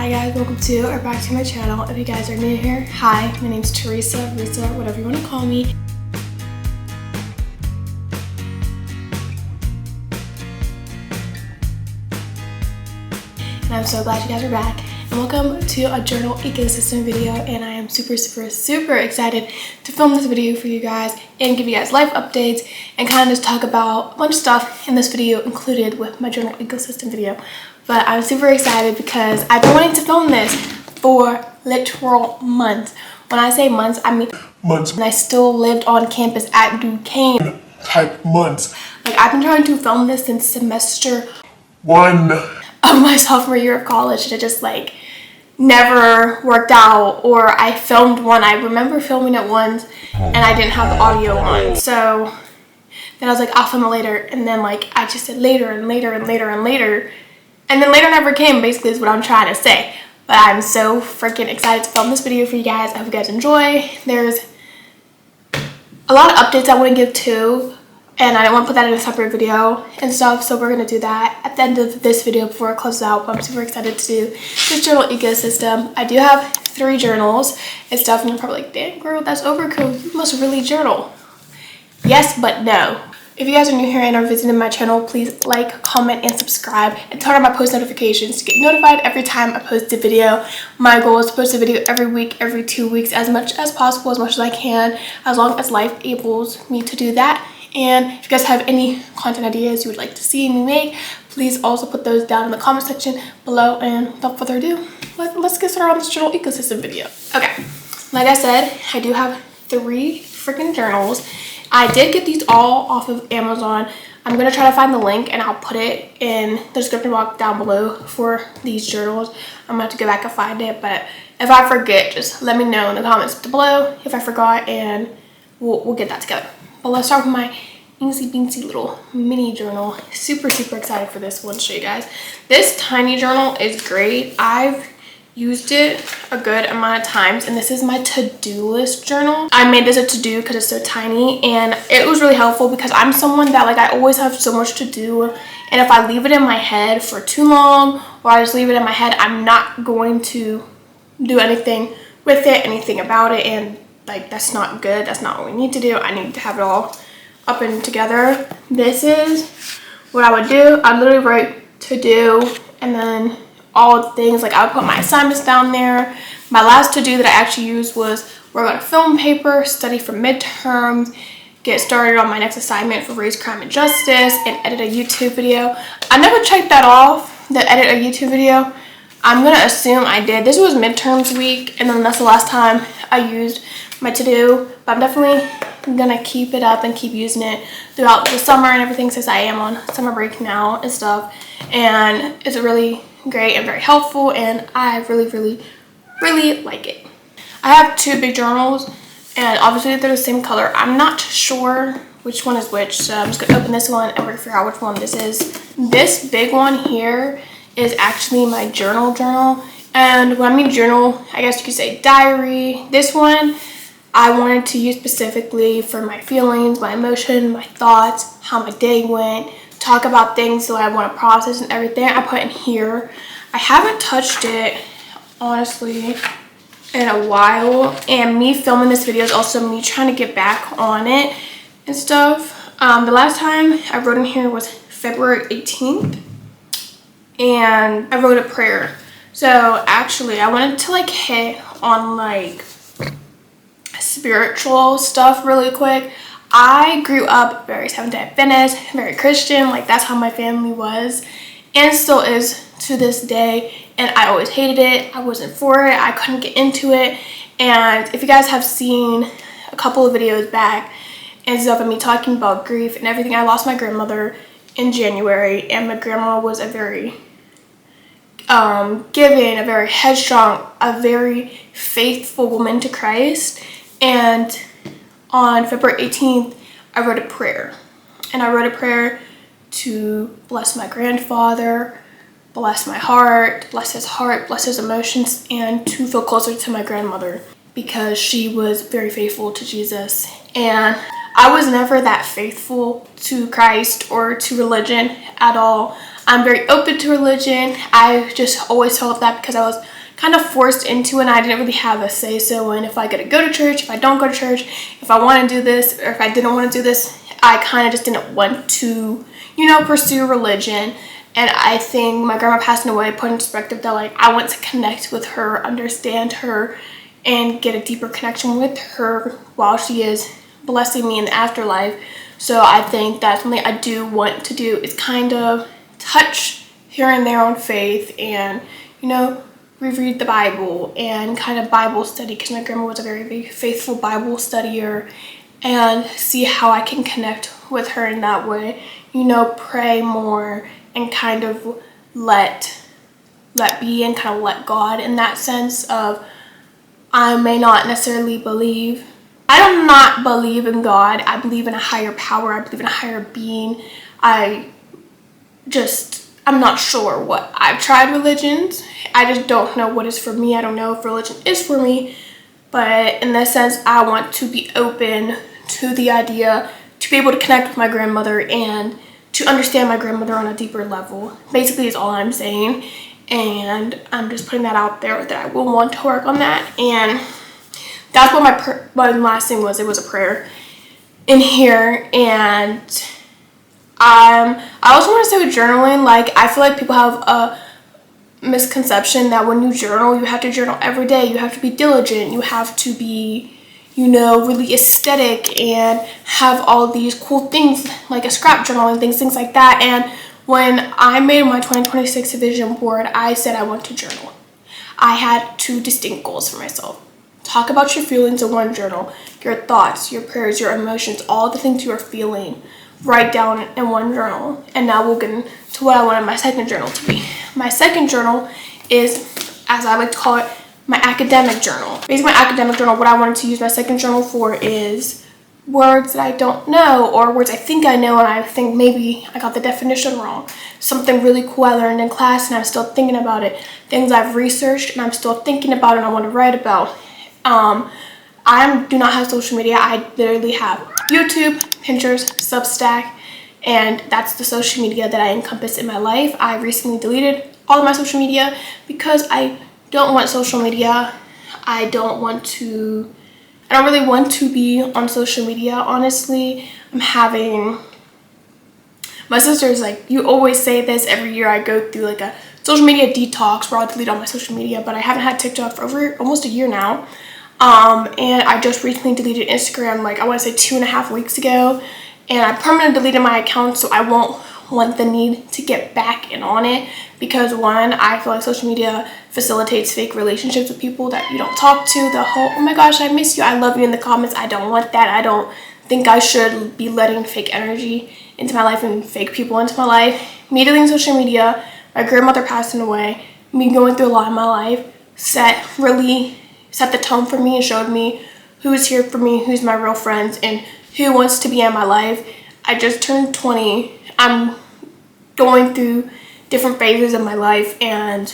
Hi guys, welcome to or back to my channel. If you guys are new here, hi, my name's Theresa, Risa, whatever you want to call me. And I'm so glad you guys are back. And welcome to a journal ecosystem video. And I am super excited to film this video for you guys and give you guys life updates and kind of just talk about a bunch of stuff in this video included with my journal ecosystem video. But I'm super excited because I've been wanting to film this for literal months. When I say months, I mean months. And I still lived on campus at Duquesne. Type months. Like, I've been trying to film this since semester 1 of my sophomore year of college, and it just like never worked out. Or I filmed one, I remember filming it once and I didn't have the audio on, so then I was like, I'll film it later, and then like I just said later and later and later and later, and then later never came, basically is what I'm trying to say. But I'm so freaking excited to film this video for you guys. I hope you guys enjoy. There's a lot of updates I want to give too, and I didn't want to put that in a separate video and stuff, so we're going to do that at the end of this video before it closes out. But I'm super excited to do this journal ecosystem. I do have 3 journals and stuff, and you're probably like, damn girl, that's overkill, you must really journal. Yes, but no. If you guys are new here and are visiting my channel, please like, comment, and subscribe, and turn on my post notifications to get notified every time I post a video. My goal is to post a video every week, every 2 weeks, as much as possible, as much as I can, as long as life enables me to do that. And if you guys have any content ideas you would like to see me make, please also put those down in the comment section below. And without further ado, let's get started on this journal ecosystem video. Okay, like I said, I do have 3 freaking journals. I did get these all off of Amazon. I'm gonna try to find the link and I'll put it in the description box down below for these journals. I'm gonna have to go back and find it, but if I forget, just let me know in the comments below if I forgot, and we'll get that together. But let's start with my eensy beensy little mini journal. Super excited for this one to show you guys. This tiny journal is great. I've used it a good amount of times, and this is my to-do list journal. I made this a to-do because it's so tiny, and it was really helpful because I'm someone that like I always have so much to do, and if I leave it in my head for too long, or I just leave it in my head, I'm not going to do anything with it, anything about it, and like that's not good. That's not what we need to do. I need to have it all up and together. This is what I would do. I literally write to do, and then all the things, like I would put my assignments down there. My last to do that I actually used was work on a film paper, study for midterms, get started on my next assignment for race, crime, and justice, and edit a YouTube video. I never checked that off, the edit a YouTube video. I'm gonna assume I did. This was midterms week, and then that's the last time I used my to-do, but I'm definitely gonna keep it up and keep using it throughout the summer and everything, since I am on summer break now and stuff. And it's really great and very helpful, and I really like it. I have 2 big journals, and obviously they're the same color. I'm not sure which one is which, so I'm just gonna open this one and we're gonna figure out which one this is. This big one here is actually my journal. And when I mean journal, I guess you could say diary. This one I wanted to use specifically for my feelings, my emotion, my thoughts, how my day went, talk about things that I want to process and everything. I put in here. I haven't touched it honestly in a while, and me filming this video is also me trying to get back on it and stuff. The last time I wrote in here was February 18th, and I wrote a prayer. So actually I wanted to like hit on like spiritual stuff really quick. I grew up very Seventh-day Adventist, very Christian, like that's how my family was and still is to this day, and I always hated it. I wasn't for it. I couldn't get into it. And if you guys have seen a couple of videos back and stuff of me talking about grief and everything, I lost my grandmother in January, and my grandma was a very giving, a very headstrong, a very faithful woman to Christ. And on February 18th, I wrote a prayer. And I wrote a prayer to bless my grandfather, bless my heart, bless his emotions, and to feel closer to my grandmother because she was very faithful to Jesus. And I was never that faithful to Christ or to religion at all. I'm very open to religion. I just always felt that because I was kind of forced into it and I didn't really have a say so in if I get to go to church, if I don't go to church, if I want to do this or if I didn't want to do this. I kind of just didn't want to, pursue religion. And I think my grandma passing away put in perspective that like I want to connect with her, understand her, and get a deeper connection with her while she is blessing me in the afterlife. So I think that's something I do want to do, is kind of touch here and there on faith and, reread the Bible and kind of Bible study, because my grandma was a very, very faithful Bible studier, and see how I can connect with her in that way, pray more and kind of let be and kind of let God in that sense of I may not necessarily believe. I do not believe in God. I believe in a higher power. I believe in a higher being. I'm not sure what. I've tried religions. I just don't know what is for me. I don't know if religion is for me. But in this sense, I want to be open to the idea to be able to connect with my grandmother and to understand my grandmother on a deeper level. Basically is all I'm saying. And I'm just putting that out there that I will want to work on that. And that's what my last thing was. It was a prayer in here. And I also want to say with journaling, like I feel like people have a misconception that when you journal, you have to journal every day. You have to be diligent. You have to be, really aesthetic and have all these cool things like a scrap journal and things like that. And when I made my 2026 vision board, I said I want to journal. I had 2 distinct goals for myself. Talk about your feelings in one journal, your thoughts, your prayers, your emotions, all the things you are feeling. Write down in one journal. And now we'll get into what I wanted my second journal to be. My second journal is, as I like to call it, my academic journal. Basically, my academic journal, what I wanted to use my second journal for is words that I don't know, or words I think I know and I think maybe I got the definition wrong. Something really cool I learned in class and I'm still thinking about it. Things I've researched and I'm still thinking about and I want to write about. I do not have social media. I literally have YouTube, Pinterest, Substack, and that's the social media that I encompass in my life. I recently deleted all of my social media because I don't want social media. I don't really want to be on social media, honestly. My sister's like, you always say this every year. I go through like a social media detox where I'll delete all my social media, but I haven't had TikTok for over almost a year now. And I just recently deleted Instagram, like I want to say 2.5 weeks ago, and I permanently deleted my account, so I won't want the need to get back in on it, because one, I feel like social media facilitates fake relationships with people that you don't talk to. The whole, oh my gosh, I miss you, I love you in the comments. I don't want that. I don't think I should be letting fake energy into my life and fake people into my life. Me deleting social media, my grandmother passing away, me going through a lot in my life, set the tone for me and showed me who's here for me, who's my real friends, and who wants to be in my life. I just turned 20. I'm going through different phases of my life, and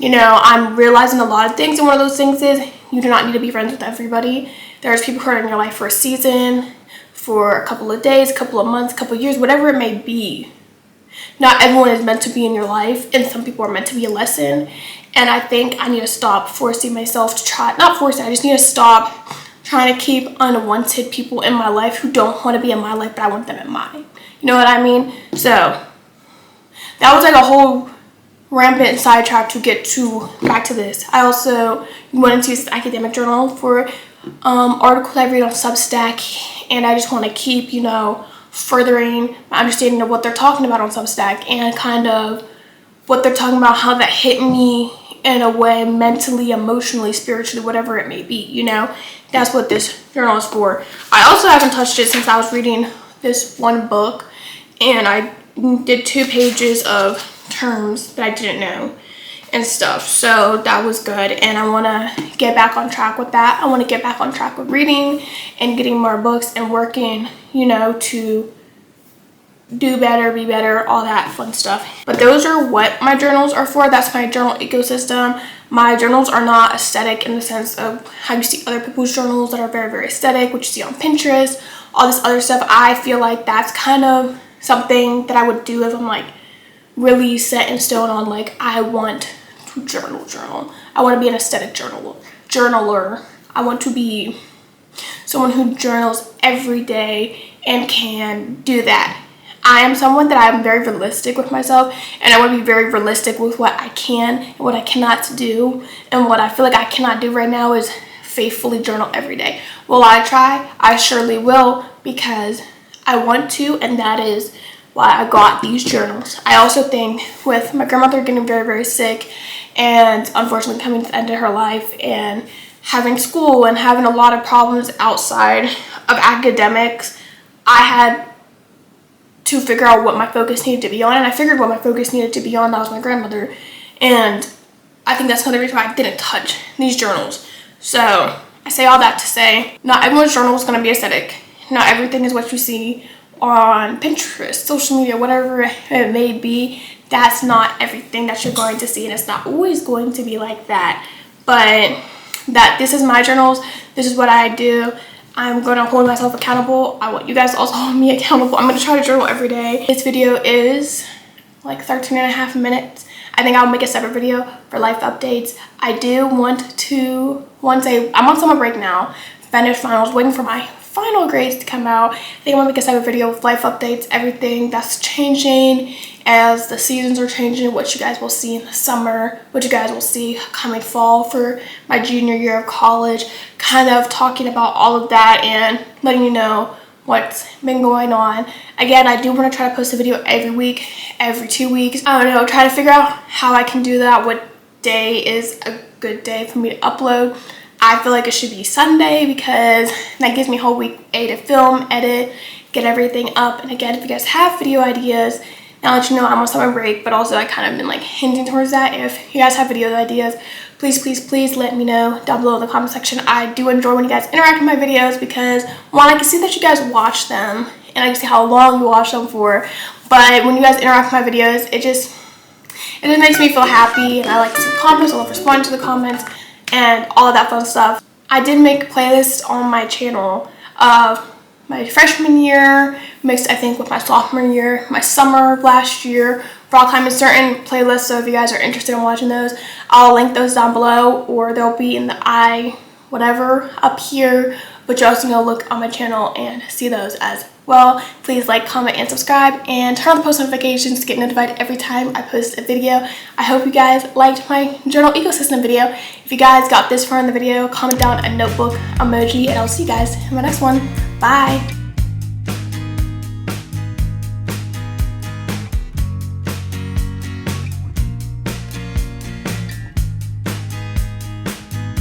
I'm realizing a lot of things, and one of those things is you do not need to be friends with everybody. There's people who are in your life for a season, for a couple of days, a couple of months, a couple of years, whatever it may be. Not everyone is meant to be in your life, and some people are meant to be a lesson. And I think I need to stop forcing myself to try, not forcing, I just need to stop trying to keep unwanted people in my life who don't want to be in my life, but I want them in mine. You know what I mean? So that was like a whole rampant sidetrack to get back to this. I also wanted to use the academic journal for articles I read on Substack, and I just want to keep, furthering my understanding of what they're talking about on Substack and kind of what they're talking about, how that hit me in a way, mentally, emotionally, spiritually, whatever it may be, That's what this journal is for. I also haven't touched it since I was reading this one book, and I did 2 pages of terms that I didn't know and stuff. So that was good, and I want to get back on track with that. I want to get back on track with reading and getting more books and working, to do better, be better, all that fun stuff. But those are what my journals are for. That's my journal ecosystem. My journals are not aesthetic in the sense of how you see other people's journals that are very, very aesthetic, which you see on Pinterest, all this other stuff. I feel like that's kind of something that I would do if I'm like really set in stone on like I want to journal. I want to be an aesthetic journaler. I want to be someone who journals every day and can do that. I am someone that I'm very realistic with myself, and I want to be very realistic with what I can and what I cannot do, and what I feel like I cannot do right now is faithfully journal every day. Will I try? I surely will, because I want to, and that is why I got these journals. I also think with my grandmother getting very, very sick and unfortunately coming to the end of her life and having school and having a lot of problems outside of academics, I had to figure out what my focus needed to be on, and I figured what my focus needed to be on, that was my grandmother. And I think that's another reason why I didn't touch these journals. So I say all that to say, not everyone's journal is going to be aesthetic. Not everything is what you see on Pinterest, social media, whatever it may be. That's not everything that you're going to see, and it's not always going to be like that. But this is my journals. This is what I do. I'm going to hold myself accountable. I want you guys to also hold me accountable. I'm going to try to journal every day. This video is like 13 and a half minutes. I think I'll make a separate video for life updates. I do want to, I'm on summer break now, finish finals, waiting for my final grades to come out. I think I'm gonna make a separate video with life updates, everything that's changing as the seasons are changing, what you guys will see in the summer, what you guys will see coming fall for my junior year of college, kind of talking about all of that and letting you know what's been going on. Again, I do want to try to post a video every week, every 2 weeks. I don't know, try to figure out how I can do that, what day is a good day for me to upload. I feel like it should be Sunday because that gives me a whole week to film, edit, get everything up. And again, if you guys have video ideas, now that you know I'm on summer break, but also I kind of been like hinting towards that. If you guys have video ideas, please let me know down below in the comment section. I do enjoy when you guys interact with my videos because, one, I can see that you guys watch them and I can see how long you watch them for. But when you guys interact with my videos, it just makes me feel happy, and I like to see the comments, I love responding to the comments and all of that fun stuff. I did make playlists on my channel of my freshman year mixed, I think, with my sophomore year, my summer of last year, rock climbing, certain playlists. So if you guys are interested in watching those, I'll link those down below, or they'll be in the whatever up here, but you're also gonna look on my channel and see those as well. Please like, comment, and subscribe, and turn on the post notifications to get notified every time I post a video. I hope you guys liked my journal ecosystem video. If you guys got this far in the video, comment down a notebook emoji, and I'll see you guys in my next one. Bye.